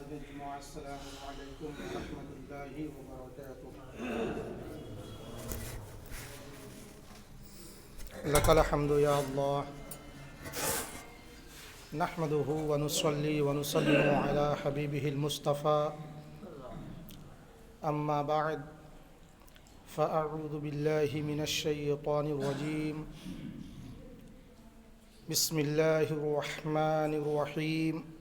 الجمعة السلام عليكم ورحمة الله وبركاته. لك الحمد يا الله نحمده ونصلي ونسلم على حبيبه المصطفى أما بعد فأعوذ بالله من الشيطان الرجيم بسم الله الرحمن الرحيم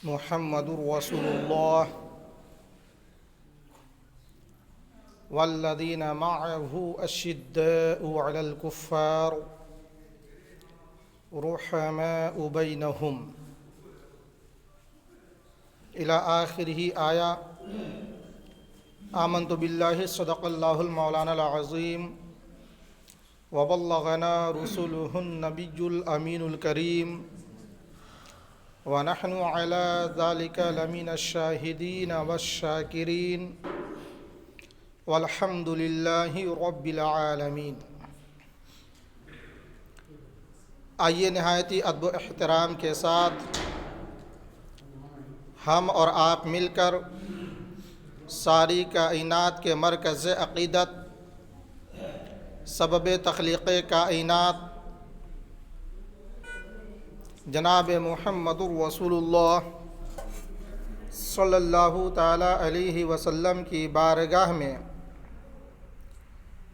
محمد رسول الله والذين معه أشداء على الكفار رحماء بينهم إلى آخره آية. آمنت بالله صدق الله المولانا العظيم وبلغنا رسوله النبي الأمين الكريم ونحن على ذلك لمن الشاهدين والشاكرين والحمد لله رب العالمین. آئیے نہایتی ادب و احترام کے ساتھ ہم اور آپ مل کر ساری کائنات کے مرکز عقیدت، سبب تخلیق کائنات جناب محمد رسول اللہ صلی اللہ تعالی علیہ وسلم کی بارگاہ میں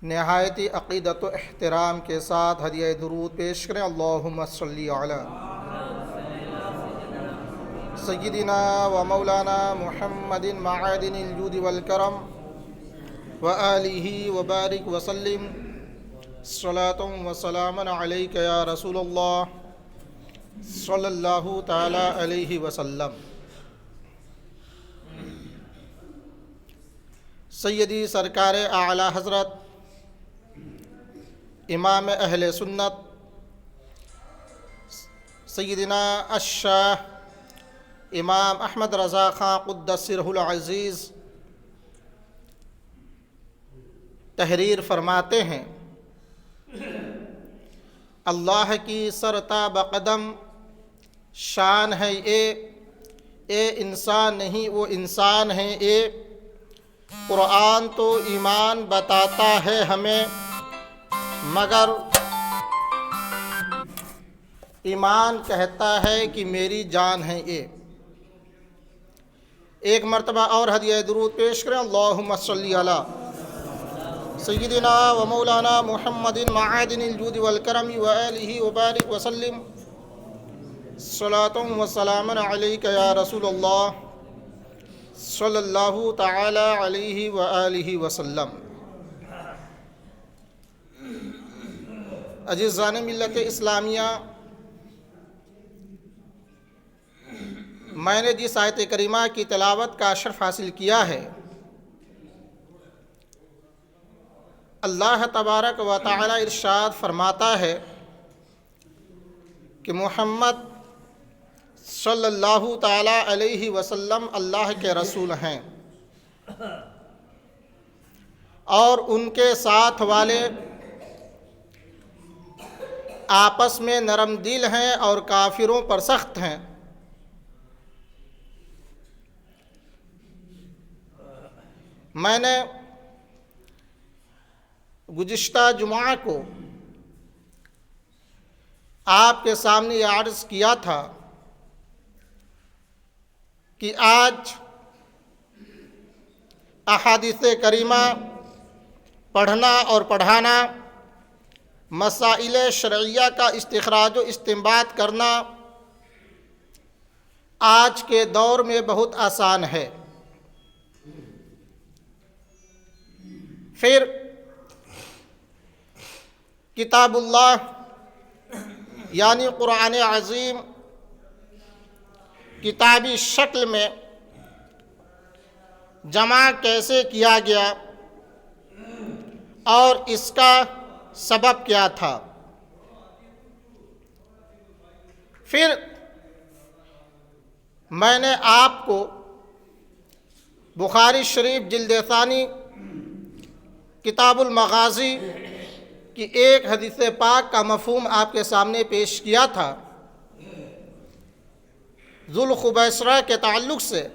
نہایتی عقیدت و احترام کے ساتھ ہدیہ درود پیش کریں. اللہم صلی علی سیدنا و مولانا محمد معادن الجود والکرم وآلہ وبارک وسلم. صلاۃ و سلاما علیک یا رسول اللہ صلی اللہ تعالی علیہ وسلم. سیدی سرکار اعلیٰ حضرت امام اہل سنت سیدنا الشاہ امام احمد رضا خان قدس سرہ العزیز تحریر فرماتے ہیں: اللہ کی سرتاب قدم شان ہے اے انسان نہیں وہ انسان ہے قرآن تو ایمان بتاتا ہے ہمیں مگر ایمان کہتا ہے کہ میری جان ہے ایک مرتبہ اور ہدیہ درود پیش کریں. اللہم صلی علی سیدنا و مولانا محمد معادن الجود والکرم وآلہ وبارک وسلم. صلاۃ و سلاما علیک یا رسول اللہ صلی اللہ تعالی علیہ وآلہ وسلم. عزیزان ملت اسلامیہ، میں نے جس آیت کریمہ کی تلاوت کا شرف حاصل کیا ہے، اللہ تبارک و تعالی ارشاد فرماتا ہے کہ محمد صلی اللہ تعالی علیہ وسلم اللہ کے رسول ہیں اور ان کے ساتھ والے آپس میں نرم دل ہیں اور کافروں پر سخت ہیں. میں نے گزشتہ جمعہ کو آپ کے سامنے یہ عرض کیا تھا کہ آج احادیث کریمہ پڑھنا اور پڑھانا، مسائل شرعیہ کا استخراج و استنباط کرنا آج کے دور میں بہت آسان ہے. پھر کتاب اللہ یعنی قرآن عظیم کتابی شکل میں جمع کیسے کیا گیا اور اس کا سبب کیا تھا. پھر میں نے آپ کو بخاری شریف جلد ثانی کتاب المغازی کی ایک حدیث پاک کا مفہوم آپ کے سامنے پیش کیا تھا ذوالخبیثرہ کے تعلق سے۔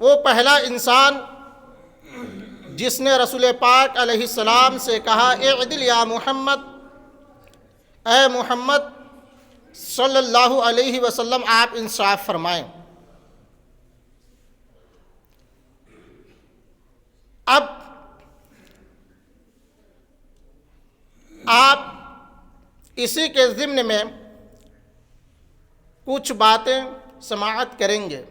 وہ پہلا انسان جس نے رسول پاک علیہ السلام سے کہا اعدل یا محمد، اے محمد صلی اللہ علیہ وسلم آپ انصاف فرمائیں۔ اب آپ اسی کے ضمن میں کچھ باتیں سماعت کریں گے۔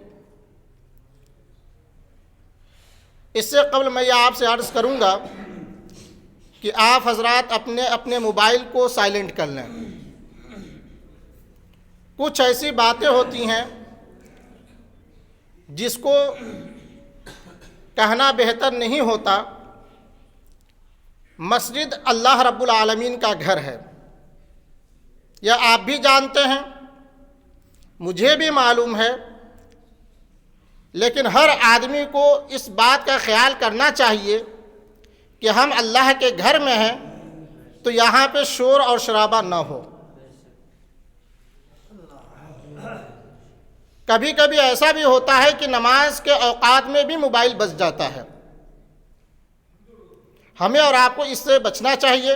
اس سے قبل میں یہ آپ سے عرض کروں گا کہ آپ حضرات اپنے اپنے موبائل کو سائلنٹ کر لیں۔ کچھ ایسی باتیں ہوتی ہیں جس کو کہنا بہتر نہیں ہوتا۔ مسجد اللہ رب العالمین کا گھر ہے، یہ آپ بھی جانتے ہیں، مجھے بھی معلوم ہے، لیکن ہر آدمی کو اس بات کا خیال کرنا چاہیے کہ ہم اللہ کے گھر میں ہیں تو یہاں پہ شور اور شرابہ نہ ہو۔ کبھی کبھی ایسا بھی ہوتا ہے کہ نماز کے اوقات میں بھی موبائل بج جاتا ہے۔ ہمیں اور آپ کو اس سے بچنا چاہیے۔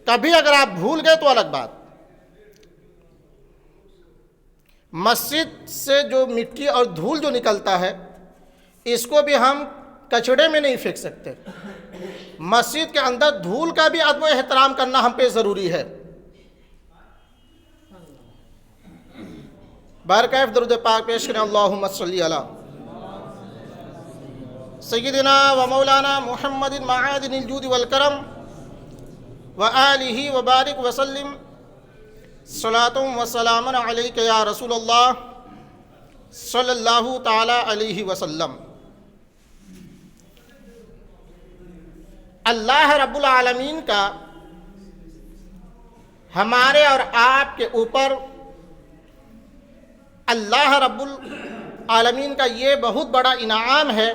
کبھی اگر آپ بھول گئے تو الگ بات۔ مسجد سے جو مٹی اور دھول جو نکلتا ہے اس کو بھی ہم کچڑے میں نہیں پھینک سکتے۔ مسجد کے اندر دھول کا بھی ادب و احترام کرنا ہم پہ ضروری ہے۔ بارکیف درود پاک پیش کریں، اللہم صلی علی سیدنا و مولانا محمد معادن الجود والکرم وآلہ وبارک وسلم صلاۃ و سلام علیک یا رسول اللہ صلی اللہ تعالی علیہ وسلم۔ اللہ رب العالمین کا ہمارے اور آپ کے اوپر، اللہ رب العالمین کا یہ بہت بڑا انعام ہے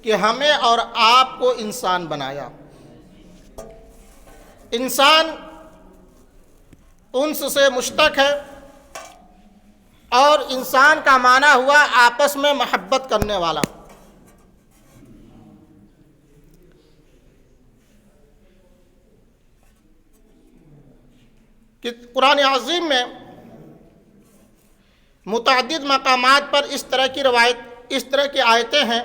کہ ہمیں اور آپ کو انسان بنایا۔ انسان انس سے مشتق ہے اور انسان کا معنی ہوا آپس میں محبت کرنے والا۔ کہ قرآن عظیم میں متعدد مقامات پر اس طرح کی آیتیں ہیں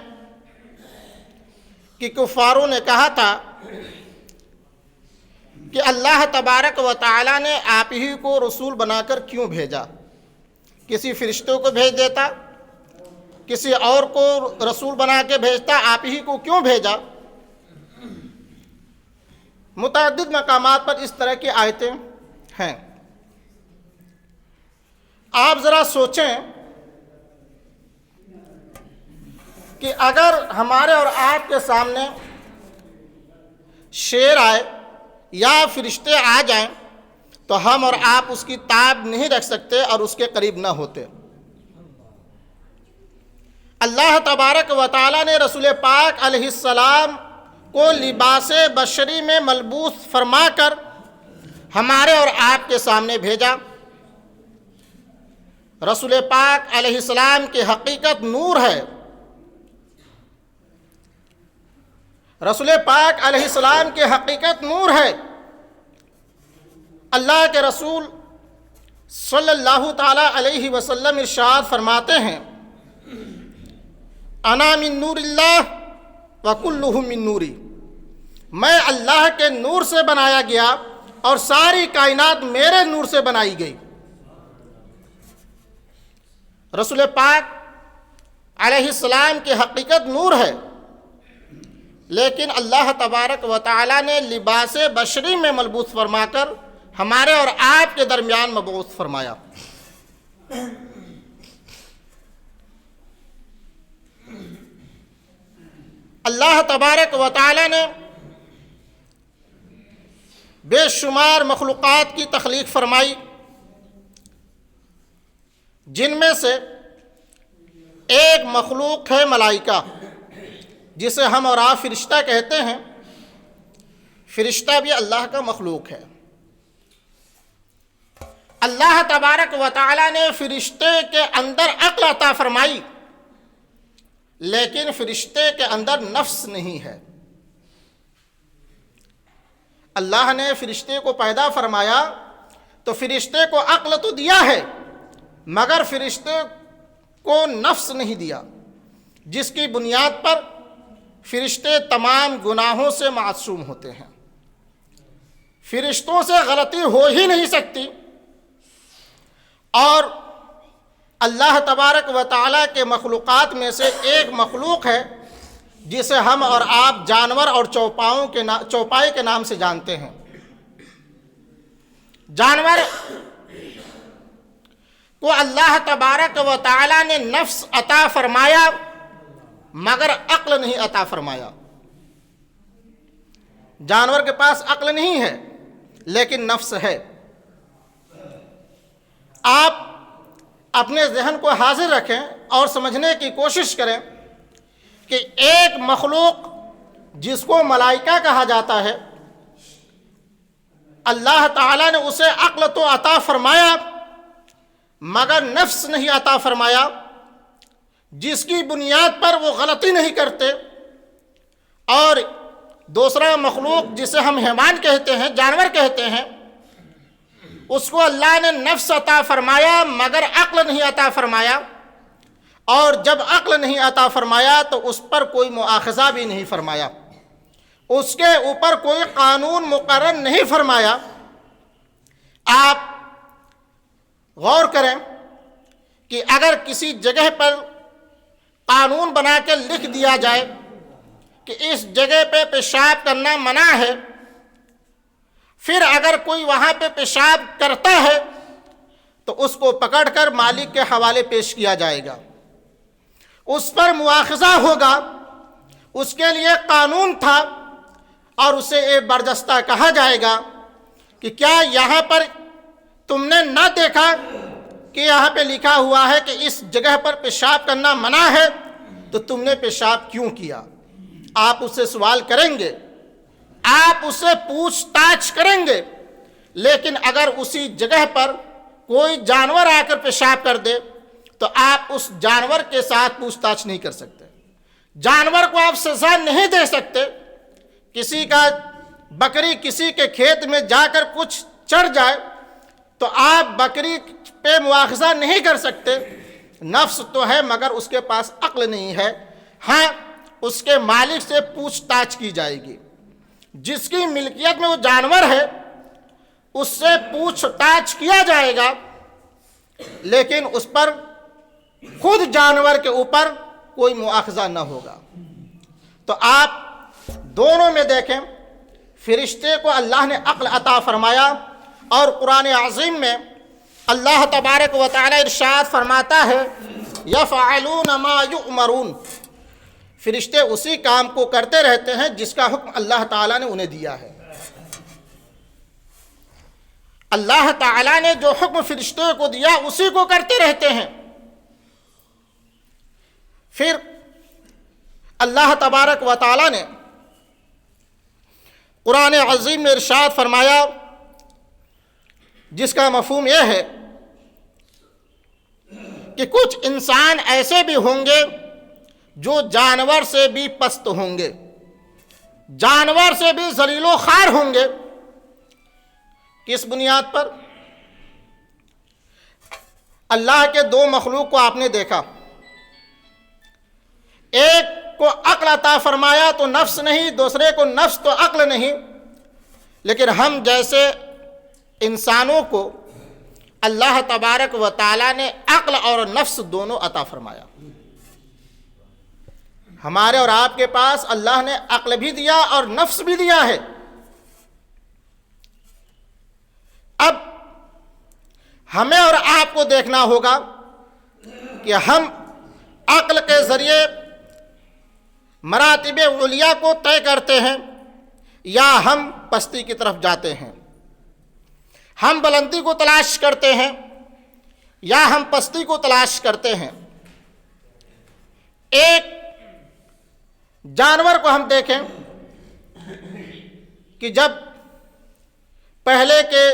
کہ کفاروں نے کہا تھا کہ اللہ تبارک و تعالیٰ نے آپ ہی کو رسول بنا کر کیوں بھیجا؟ کسی فرشتوں کو بھیج دیتا، کسی اور کو رسول بنا کے بھیجتا، آپ ہی کو کیوں بھیجا؟ متعدد مقامات پر اس طرح کی آیتیں ہیں۔ آپ ذرا سوچیں کہ اگر ہمارے اور آپ کے سامنے شیر آئے یا فرشتے آ جائیں تو ہم اور آپ اس کی تاب نہیں رکھ سکتے اور اس کے قریب نہ ہوتے۔ اللہ تبارک و تعالیٰ نے رسول پاک علیہ السلام کو لباس بشری میں ملبوس فرما کر ہمارے اور آپ کے سامنے بھیجا۔ رسول پاک علیہ السلام کی حقیقت نور ہے۔ رسول پاک علیہ السلام کی حقیقت نور ہے۔ اللہ کے رسول صلی اللہ تعالی علیہ وسلم ارشاد فرماتے ہیں، انا من نور اللہ وکلہ من نوری، میں اللہ کے نور سے بنایا گیا اور ساری کائنات میرے نور سے بنائی گئی۔ رسول پاک علیہ السلام کی حقیقت نور ہے، لیکن اللہ تبارک و تعالیٰ نے لباس بشری میں ملبوس فرما کر ہمارے اور آپ کے درمیان مبعوث فرمایا۔ اللہ تبارک و تعالیٰ نے بے شمار مخلوقات کی تخلیق فرمائی، جن میں سے ایک مخلوق ہے ملائکہ، جسے ہم اور آپ فرشتہ کہتے ہیں، فرشتہ بھی اللہ کا مخلوق ہے۔ اللہ تبارک و تعالیٰ نے فرشتے کے اندر عقل عطا فرمائی، لیکن فرشتے کے اندر نفس نہیں ہے۔ اللہ نے فرشتے کو پیدا فرمایا تو فرشتے کو عقل تو دیا ہے، مگر فرشتے کو نفس نہیں دیا، جس کی بنیاد پر فرشتے تمام گناہوں سے معصوم ہوتے ہیں۔ فرشتوں سے غلطی ہو ہی نہیں سکتی، اور اللہ تبارک و تعالیٰ کے مخلوقات میں سے ایک مخلوق ہے جسے ہم اور آپ جانور اور چوپائے کے نام سے جانتے ہیں۔ جانور کو اللہ تبارک و تعالیٰ نے نفس عطا فرمایا مگر عقل نہیں عطا فرمایا۔ جانور کے پاس عقل نہیں ہے لیکن نفس ہے۔ آپ اپنے ذہن کو حاضر رکھیں اور سمجھنے کی کوشش کریں کہ ایک مخلوق جس کو ملائکہ کہا جاتا ہے، اللہ تعالیٰ نے اسے عقل تو عطا فرمایا مگر نفس نہیں عطا فرمایا، جس کی بنیاد پر وہ غلطی نہیں کرتے۔ اور دوسرا مخلوق جسے ہم حیوان کہتے ہیں، جانور کہتے ہیں، اس کو اللہ نے نفس عطا فرمایا مگر عقل نہیں عطا فرمایا، اور جب عقل نہیں عطا فرمایا تو اس پر کوئی مؤاخذہ بھی نہیں فرمایا، اس کے اوپر کوئی قانون مقرر نہیں فرمایا۔ آپ غور کریں کہ اگر کسی جگہ پر قانون بنا کے لکھ دیا جائے کہ اس جگہ پہ پیشاب کرنا منع ہے، پھر اگر کوئی وہاں پہ پیشاب کرتا ہے تو اس کو پکڑ کر مالک کے حوالے پیش کیا جائے گا، اس پر مواخذہ ہوگا، اس کے لیے قانون تھا، اور اسے ایک برجستہ کہا جائے گا کہ کیا یہاں پر تم نے نہ دیکھا کہ یہاں پہ لکھا ہوا ہے کہ اس جگہ پر پیشاب کرنا منع ہے، تو تم نے پیشاب کیوں کیا؟ آپ اس سے سوال کریں گے، آپ اس سے پوچھ تاچھ کریں گے، لیکن اگر اسی جگہ پر کوئی جانور آ کر پیشاب کر دے تو آپ اس جانور کے ساتھ پوچھ تاچھ نہیں کر سکتے، جانور کو آپ سزا نہیں دے سکتے۔ کسی کا بکری کسی کے کھیت میں جا کر کچھ چڑھ جائے تو آپ بکری پہ مواخذہ نہیں کر سکتے، نفس تو ہے مگر اس کے پاس عقل نہیں ہے۔ ہاں، اس کے مالک سے پوچھ تاچھ کی جائے گی، جس کی ملکیت میں وہ جانور ہے اس سے پوچھ تاچھ کیا جائے گا، لیکن اس پر خود جانور کے اوپر کوئی مواخذہ نہ ہوگا۔ تو آپ دونوں میں دیکھیں، فرشتے کو اللہ نے عقل عطا فرمایا، اور قرآن عظیم میں اللہ تبارک و تعالی ارشاد فرماتا ہے یفعلون ما یؤمرون، فرشتے اسی کام کو کرتے رہتے ہیں جس کا حکم اللہ تعالیٰ نے انہیں دیا ہے۔ اللہ تعالیٰ نے جو حکم فرشتے کو دیا اسی کو کرتے رہتے ہیں۔ پھر اللہ تبارک و تعالیٰ نے قرآن عظیم میں ارشاد فرمایا، جس کا مفہوم یہ ہے کہ کچھ انسان ایسے بھی ہوں گے جو جانور سے بھی پست ہوں گے، جانور سے بھی ذلیل و خوار ہوں گے۔ کس بنیاد پر؟ اللہ کے دو مخلوق کو آپ نے دیکھا، ایک کو عقل عطا فرمایا تو نفس نہیں، دوسرے کو نفس تو عقل نہیں، لیکن ہم جیسے انسانوں کو اللہ تبارک و تعالیٰ نے عقل اور نفس دونوں عطا فرمایا۔ ہمارے اور آپ کے پاس اللہ نے عقل بھی دیا اور نفس بھی دیا ہے۔ اب ہمیں اور آپ کو دیکھنا ہوگا کہ ہم عقل کے ذریعے مراتب علیہ کو طے کرتے ہیں یا ہم پستی کی طرف جاتے ہیں، ہم بلندی کو تلاش کرتے ہیں یا ہم پستی کو تلاش کرتے ہیں۔ ایک جانور کو ہم دیکھیں کہ جب پہلے کے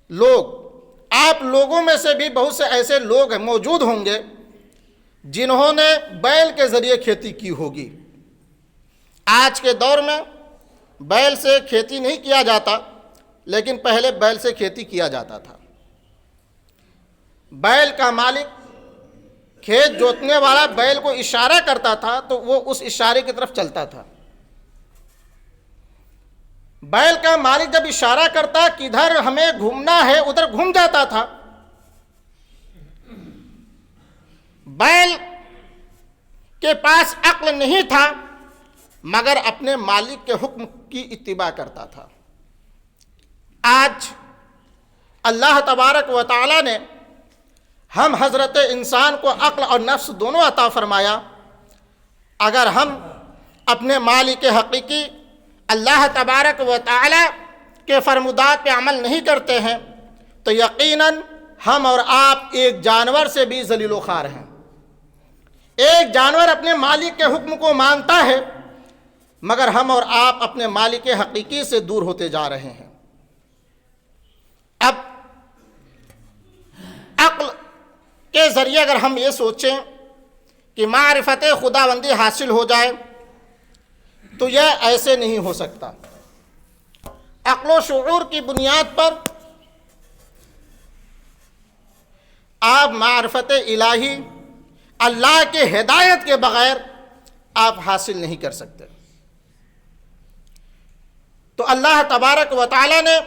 لوگ، آپ لوگوں میں سے بھی بہت سے ایسے لوگ موجود ہوں گے جنہوں نے بیل کے ذریعے کھیتی کی ہوگی۔ آج کے دور میں بیل سے کھیتی نہیں کیا جاتا، لیکن پہلے بیل سے کھیتی کیا جاتا تھا۔ بیل کا مالک، کھیت جوتنے والا بیل کو اشارہ کرتا تھا تو وہ اس اشارے کی طرف چلتا تھا۔ بیل کا مالک جب اشارہ کرتا کدھر ہمیں گھومنا ہے ادھر گھوم جاتا تھا۔ بیل کے پاس عقل نہیں تھا مگر اپنے مالک کے حکم کی اتباع کرتا تھا۔ آج اللہ تبارک و تعالی نے ہم حضرت انسان کو عقل اور نفس دونوں عطا فرمایا۔ اگر ہم اپنے مالک حقیقی اللہ تبارک و تعالی کے فرمودات پہ عمل نہیں کرتے ہیں تو یقیناً ہم اور آپ ایک جانور سے بھی ذلیل و خوار ہیں۔ ایک جانور اپنے مالک کے حکم کو مانتا ہے مگر ہم اور آپ اپنے مالک حقیقی سے دور ہوتے جا رہے ہیں۔ اب عقل کے ذریعے اگر ہم یہ سوچیں کہ معرفت خداوندی حاصل ہو جائے تو یہ ایسے نہیں ہو سکتا۔ عقل و شعور کی بنیاد پر آپ معرفت الہی، اللہ کے ہدایت کے بغیر آپ حاصل نہیں کر سکتے۔ تو اللہ تبارک و تعالی نے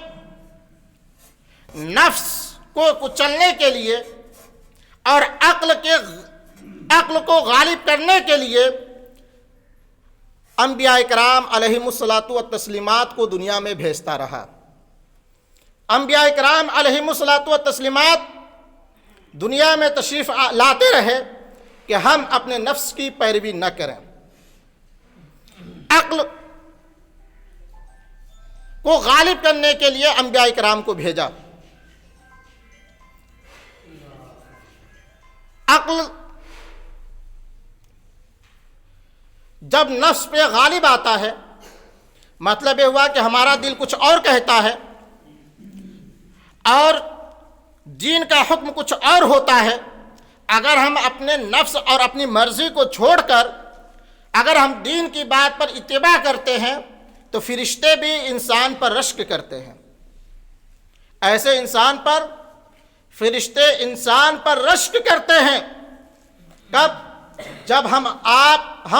نفس کو کچلنے کے لیے اور عقل کو غالب کرنے کے لیے انبیاء کرام علیہم الصلاۃ والتسلیمات کو دنیا میں بھیجتا رہا۔ انبیاء کرام علیہم الصلاۃ والتسلیمات دنیا میں تشریف لاتے رہے کہ ہم اپنے نفس کی پیروی نہ کریں۔ عقل کو غالب کرنے کے لیے انبیاء کرام کو بھیجا۔ عقل جب نفس پہ غالب آتا ہے، مطلب یہ ہوا کہ ہمارا دل کچھ اور کہتا ہے اور دین کا حکم کچھ اور ہوتا ہے۔ اگر ہم اپنے نفس اور اپنی مرضی کو چھوڑ کر اگر ہم دین کی بات پر اتباع کرتے ہیں تو فرشتے بھی انسان پر رشک کرتے ہیں۔ ایسے انسان پر فرشتے انسان پر رشک کرتے ہیں کب؟ جب ہم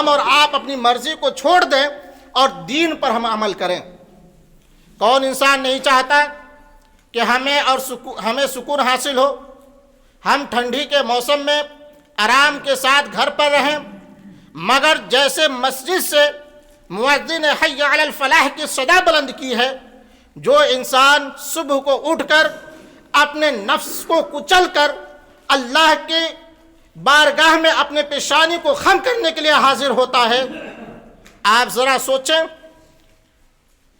اور آپ اپنی مرضی کو چھوڑ دیں اور دین پر ہم عمل کریں۔ کون انسان نہیں چاہتا کہ ہمیں سکون حاصل ہو، ہم ٹھنڈی کے موسم میں آرام کے ساتھ گھر پر رہیں، مگر جیسے مسجد سے مؤذن حی علی الفلاح کی صدا بلند کی ہے، جو انسان صبح کو اٹھ کر اپنے نفس کو کچل کر اللہ کی بارگاہ میں اپنے پیشانی کو خم کرنے کے لیے حاضر ہوتا ہے، آپ ذرا سوچیں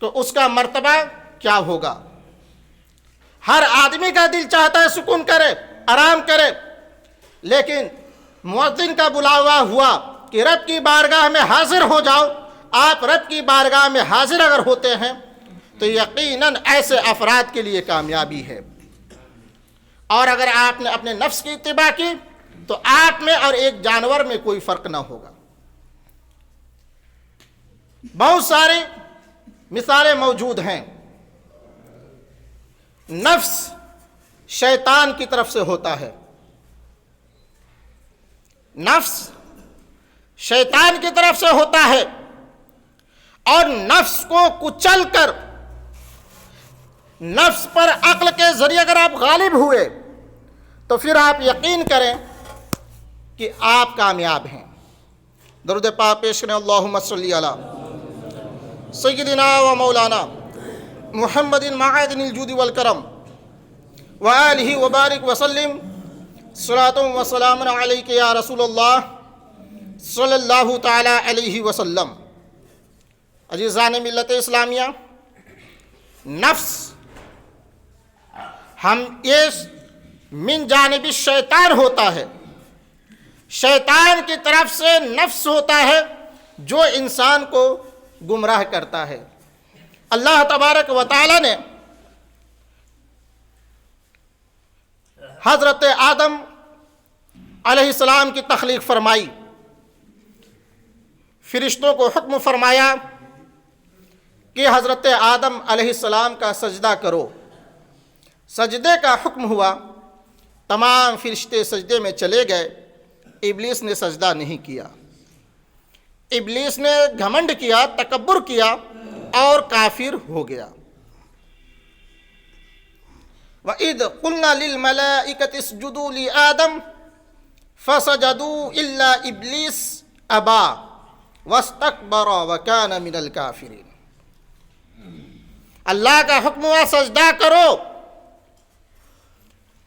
تو اس کا مرتبہ کیا ہوگا۔ ہر آدمی کا دل چاہتا ہے سکون کرے، آرام کرے، لیکن مؤذن کا بلاوا ہوا کہ رب کی بارگاہ میں حاضر ہو جاؤ۔ آپ رب کی بارگاہ میں حاضر اگر ہوتے ہیں تو یقیناً ایسے افراد کے لیے کامیابی ہے۔ اور اگر آپ نے اپنے نفس کی اتباع کی تو آپ میں اور ایک جانور میں کوئی فرق نہ ہوگا۔ بہت ساری مثالیں موجود ہیں۔ نفس شیطان کی طرف سے ہوتا ہے، نفس شیطان کی طرف سے ہوتا ہے، اور نفس کو کچل کر نفس پر عقل کے ذریعے اگر آپ غالب ہوئے تو پھر آپ یقین کریں کہ آپ کامیاب ہیں۔ درود پاک پیش کریں، اللہم صلی علی سیدنا و مولانا محمد معدن الجود والکرم وآلہ وبارک وسلم، صلاۃ و سلام علیک یا رسول اللہ صلی اللہ تعالی علیہ وسلم۔ عزیزان ملت اسلامیہ، نفس ہم یہ من جانب شیطان ہوتا ہے، شیطان کی طرف سے نفس ہوتا ہے جو انسان کو گمراہ کرتا ہے۔ اللہ تبارک و تعالی نے حضرت آدم علیہ السلام کی تخلیق فرمائی، فرشتوں کو حکم فرمایا کہ حضرت آدم علیہ السلام کا سجدہ کرو۔ سجدے کا حکم ہوا، تمام فرشتے سجدے میں چلے گئے، ابلیس نے سجدہ نہیں کیا۔ ابلیس نے گھمنڈ کیا، تکبر کیا اور کافر ہو گیا۔ وَإِذْ قُلْنَا لِلْمَلَائِكَةِ اسْجُدُوا لِآدَمَ فَسَجَدُوا إِلَّا إِبْلِيسَ أَبَىٰ وَاسْتَكْبَرَ وَكَانَ مِنَ الْكَافِرِينَ۔ اللہ کا حکم ہوا سجدہ کرو،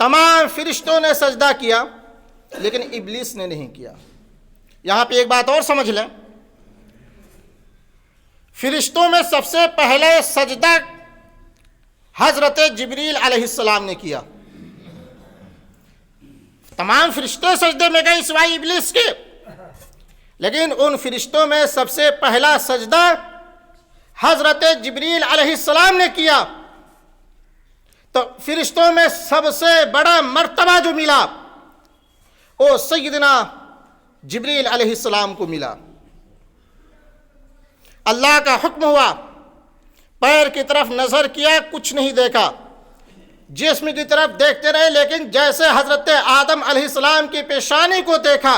تمام فرشتوں نے سجدہ کیا لیکن ابلیس نے نہیں کیا۔ یہاں پہ ایک بات اور سمجھ لیں، فرشتوں میں سب سے پہلے سجدہ حضرت جبریل علیہ السلام نے کیا۔ تمام فرشتے سجدے میں گئے سوائے ابلیس کے، لیکن ان فرشتوں میں سب سے پہلا سجدہ حضرت جبریل علیہ السلام نے کیا۔ تو فرشتوں میں سب سے بڑا مرتبہ جو ملا وہ سیدنا جبریل علیہ السلام کو ملا۔ اللہ کا حکم ہوا، پیر کی طرف نظر کیا، کچھ نہیں دیکھا، جسم کی طرف دیکھتے رہے، لیکن جیسے حضرت آدم علیہ السلام کی پیشانی کو دیکھا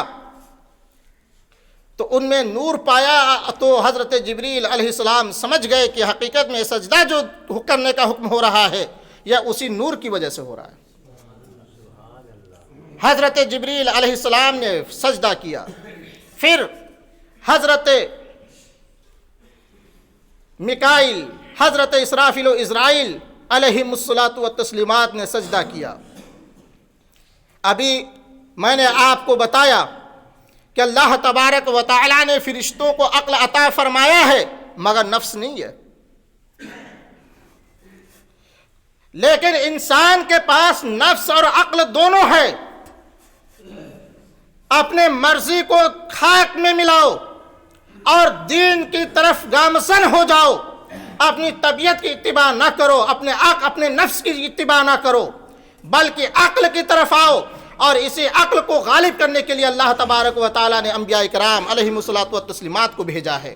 تو ان میں نور پایا، تو حضرت جبریل علیہ السلام سمجھ گئے کہ حقیقت میں سجدہ جو کرنے کا حکم ہو رہا ہے یا اسی نور کی وجہ سے ہو رہا ہے۔ حضرت جبریل علیہ السلام نے سجدہ کیا، پھر حضرت میکائیل، حضرت اسرافیل و اسرائیل علیہم الصلاۃ والتسلیمات نے سجدہ کیا۔ ابھی میں نے آپ کو بتایا کہ اللہ تبارک و تعالی نے فرشتوں کو عقل عطا فرمایا ہے مگر نفس نہیں ہے، لیکن انسان کے پاس نفس اور عقل دونوں ہے۔ اپنے مرضی کو خاک میں ملاؤ اور دین کی طرف گامزن ہو جاؤ، اپنی طبیعت کی اتباع نہ کرو، اپنے نفس کی اتباع نہ کرو، بلکہ عقل کی طرف آؤ، اور اسی عقل کو غالب کرنے کے لیے اللہ تبارک و تعالیٰ نے انبیاء کرام علیہم الصلاۃ والتسلیمات کو بھیجا ہے۔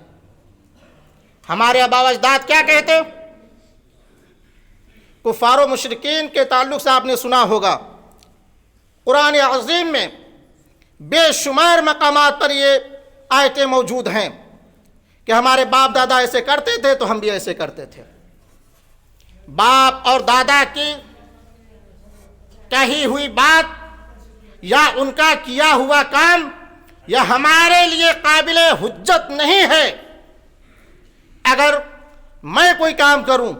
ہمارے آباء و اجداد کیا کہتے؟ کفار و مشرکین کے تعلق سے آپ نے سنا ہوگا، قرآن عظیم میں بے شمار مقامات پر یہ آیتیں موجود ہیں کہ ہمارے باپ دادا ایسے کرتے تھے تو ہم بھی ایسے کرتے تھے۔ باپ اور دادا کی کہی ہوئی بات یا ان کا کیا ہوا کام یا ہمارے لیے قابل حجت نہیں ہے۔ اگر میں کوئی کام کروں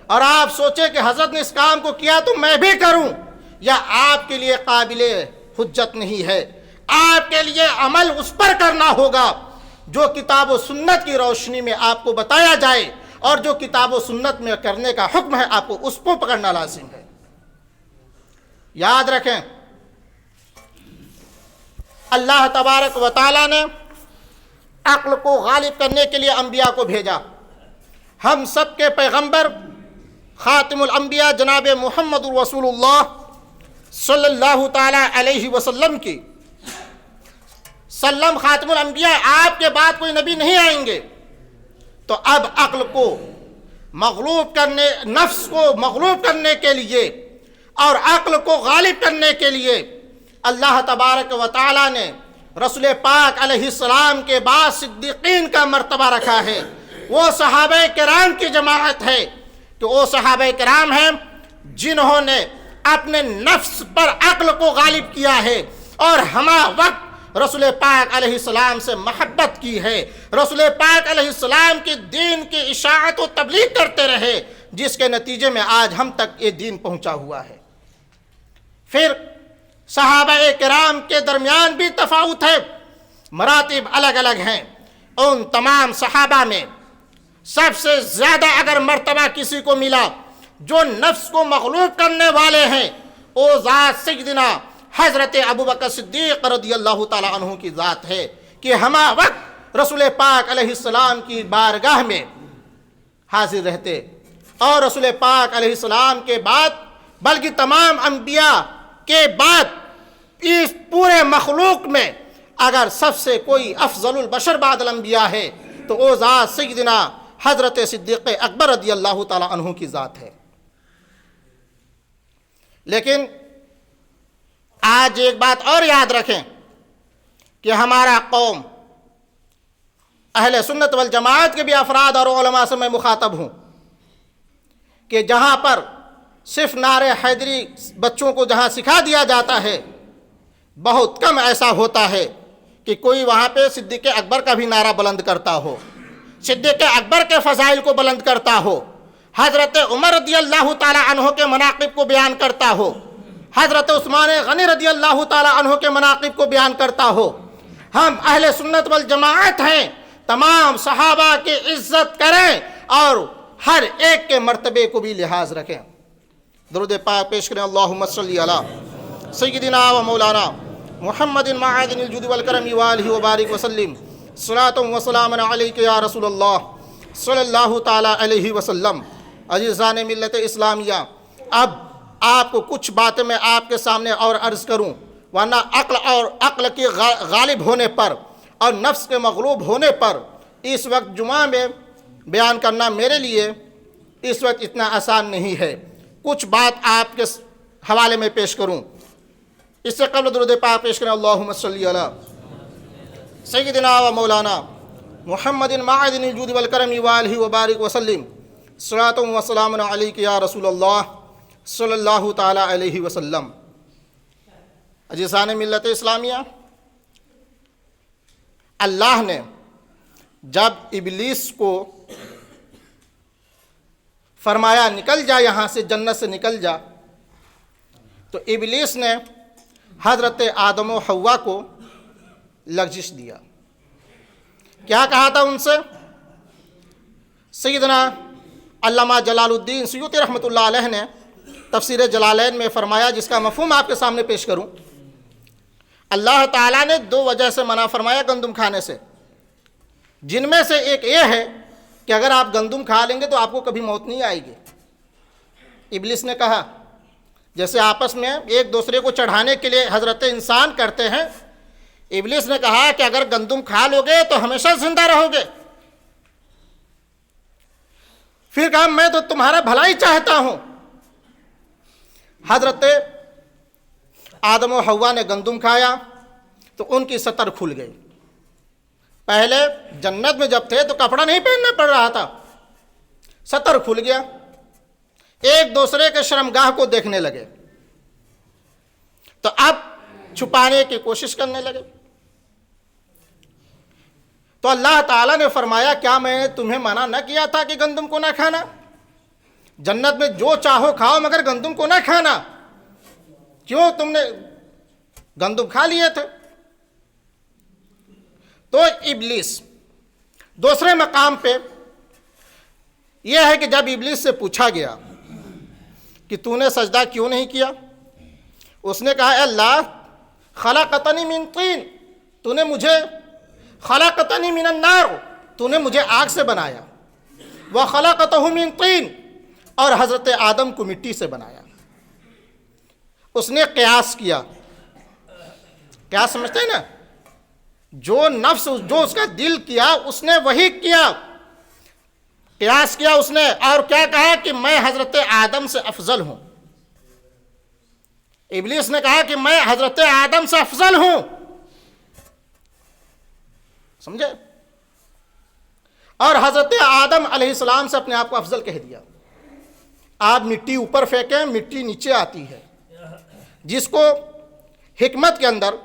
اور آپ سوچیں کہ حضرت نے اس کام کو کیا تو میں بھی کروں، یا آپ کے لیے قابل حجت نہیں ہے۔ آپ کے لیے عمل اس پر کرنا ہوگا جو کتاب و سنت کی روشنی میں آپ کو بتایا جائے، اور جو کتاب و سنت میں کرنے کا حکم ہے آپ کو اس کو پکڑنا لازم ہے۔ یاد رکھیں، اللہ تبارک و تعالیٰ نے عقل کو غالب کرنے کے لیے انبیاء کو بھیجا۔ ہم سب کے پیغمبر خاتم الانبیاء جناب محمد رسول اللہ صلی اللہ تعالی علیہ وسلم کی سلم خاتم الانبیاء، آپ کے بعد کوئی نبی نہیں آئیں گے۔ تو اب عقل کو مغلوب کرنے، نفس کو مغلوب کرنے کے لیے اور عقل کو غالب کرنے کے لیے اللہ تبارک و تعالی نے رسول پاک علیہ السلام کے بعد صدیقین کا مرتبہ رکھا ہے۔ وہ صحابہ کرام کی جماعت ہے کہ وہ صحابہ کرام ہیں جنہوں نے اپنے نفس پر عقل کو غالب کیا ہے اور ہمہ وقت رسول پاک علیہ السلام سے محبت کی ہے، رسول پاک علیہ السلام کی دین کی اشاعت و تبلیغ کرتے رہے، جس کے نتیجے میں آج ہم تک یہ دین پہنچا ہوا ہے۔ پھر صحابہ کرام کے درمیان بھی تفاوت ہے، مراتب الگ الگ ہیں۔ ان تمام صحابہ میں سب سے زیادہ اگر مرتبہ کسی کو ملا جو نفس کو مغلوب کرنے والے ہیں، وہ ذات سیدنا حضرت ابوبکر صدیق رضی اللہ تعالی عنہ کی ذات ہے کہ ہمہ وقت رسول پاک علیہ السلام کی بارگاہ میں حاضر رہتے، اور رسول پاک علیہ السلام کے بعد بلکہ تمام انبیاء کے بعد اس پورے مخلوق میں اگر سب سے کوئی افضل البشر بعد الانبیاء ہے تو وہ ذات سیدنا حضرت صدیق اکبر رضی اللہ تعالی عنہ کی ذات ہے۔ لیکن آج ایک بات اور یاد رکھیں کہ ہمارا قوم اہل سنت والجماعت کے بھی افراد اور علماء سے میں مخاطب ہوں کہ جہاں پر صرف نعرہ حیدری بچوں کو جہاں سکھا دیا جاتا ہے، بہت کم ایسا ہوتا ہے کہ کوئی وہاں پہ صدیق اکبر کا بھی نعرہ بلند کرتا ہو، صدیق اکبر کے فضائل کو بلند کرتا ہو، حضرت عمر رضی اللہ تعالی عنہ کے مناقب کو بیان کرتا ہو، حضرت عثمان غنی رضی اللہ تعالی عنہ کے مناقب کو بیان کرتا ہو۔ ہم اہل سنت والجماعت ہیں، تمام صحابہ کی عزت کریں اور ہر ایک کے مرتبے کو بھی لحاظ رکھیں۔ درود پاک پیش کریں، اللہم صلی علی سیدنا و مولانا محمد معدن الجود والکرم وآلہ وبارک وسلم، صلاۃ و سلام علیک یا رسول اللہ صلی اللہ تعالی علیہ وسلم۔ عزیزان ملت اسلامیہ، اب آپ کو کچھ باتیں میں آپ کے سامنے اور عرض کروں، ورنہ عقل کی غالب ہونے پر اور نفس کے مغلوب ہونے پر اس وقت جمعہ میں بیان کرنا میرے لیے اس وقت اتنا آسان نہیں ہے۔ کچھ بات آپ کے حوالے میں پیش کروں، اس سے قبل درود پاک پیش کریں، اللہم صلی علی سیدنا و مولانا محمد معدن الجود والکرم وآلہ وبارک وسلم، صلاۃ و سلام علیک یا رسول اللہ صلی اللہ تعالی علیہ وسلم۔ عزیزان ملت اسلامیہ، اللہ نے جب ابلیس کو فرمایا نکل جا یہاں سے، جنت سے نکل جا، تو ابلیس نے حضرت آدم و حوا کو لغزش دیا۔ کیا کہا تھا ان سے؟ سیدنا علامہ جلال الدین سیوطی رحمۃ اللہ علیہ نے تفسیر جلالین میں فرمایا، جس کا مفہوم آپ کے سامنے پیش کروں۔ اللہ تعالیٰ نے دو وجہ سے منع فرمایا گندم کھانے سے، جن میں سے ایک یہ ہے کہ اگر آپ گندم کھا لیں گے تو آپ کو کبھی موت نہیں آئے گی۔ ابلیس نے کہا، جیسے آپس میں ایک دوسرے کو چڑھانے کے لیے حضرت انسان کرتے ہیں، ابلیس نے کہا کہ اگر گندم کھا لو گے تو ہمیشہ زندہ رہو گے۔ پھر کہا میں تو تمہارا بھلا ہی چاہتا ہوں۔ حضرت آدم و حوا نے گندم کھایا تو ان کی سطر کھل گئی۔ پہلے جنت میں جب تھے تو کپڑا نہیں پہننا پڑ رہا تھا، سطر کھل گیا، ایک دوسرے کے شرمگاہ کو دیکھنے لگے، تو اب چھپانے کی کوشش کرنے لگے۔ تو اللہ تعالیٰ نے فرمایا، کیا میں نے تمہیں منع نہ کیا تھا کہ گندم کو نہ کھانا؟ جنت میں جو چاہو کھاؤ مگر گندم کو نہ کھانا، کیوں تم نے گندم کھا لیے تھے؟ تو ابلیس دوسرے مقام پہ یہ ہے کہ جب ابلیس سے پوچھا گیا کہ تو نے سجدہ کیوں نہیں کیا، اس نے کہا، اے اللہ، خلقتنی من طین، تو نے مجھے، خلقتنی من النار، تو نے مجھے آگ سے بنایا، وخلقتہ من طین، اور حضرت آدم کو مٹی سے بنایا۔ اس نے قیاس کیا، قیاس سمجھتے ہیں نا، جو نفس، جو اس کا دل کیا اس نے وہی کیا، قیاس کیا اس نے، اور کیا کہا کہ میں حضرت آدم سے افضل ہوں۔ ابلیس نے کہا کہ میں حضرت آدم سے افضل ہوں، سمجھے؟ اور حضرت آدم علیہ السلام سے اپنے آپ کو افضل کہہ دیا۔ آپ مٹی اوپر پھینکیں، مٹی نیچے آتی ہے، جس کو حکمت کے اندر